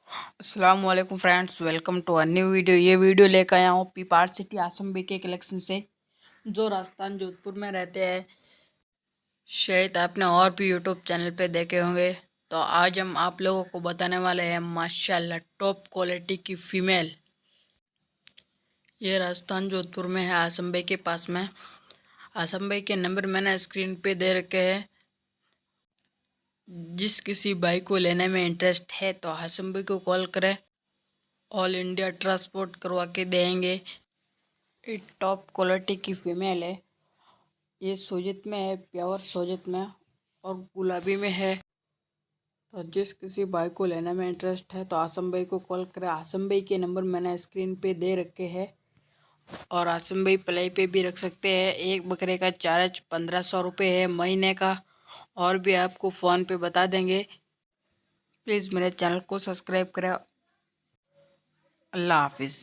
अस्सलाम वालेकुम friends, welcome to a new video. ये वीडियो लेकर आया हूँ पीपार सिटी आसम बी के कलेक्शन से, जो राजस्थान जोधपुर में रहते हैं। शायद आपने और भी यूट्यूब चैनल पे देखे होंगे। तो आज हम आप लोगों को बताने वाले हैं माशाल्लाह टॉप क्वालिटी की फ़ीमेल। ये राजस्थान जोधपुर में है, आसम बी के पास में। आसम बी के नंबर मैंने स्क्रीन पे दे रखे हैं। जिस किसी भाई को लेने में इंटरेस्ट है तो आसम बी को कॉल करें, ऑल इंडिया ट्रांसपोर्ट करवा के देंगे। ये टॉप क्वालिटी की फीमेल है। ये सोजित में है, प्योर सोजित में, और गुलाबी में है। तो जिस किसी भाई को लेने में इंटरेस्ट है तो आसम भाई को कॉल करें। आसम भाई के नंबर मैंने स्क्रीन पे दे रखे हैं, और आसम भाई प्लाई पे भी रख सकते हैं। एक बकरे का चार्ज 1500 रुपये है महीने का, और भी आपको फ़ोन पे बता देंगे। प्लीज़ मेरे चैनल को सब्सक्राइब करें। अल्लाह हाफिज़।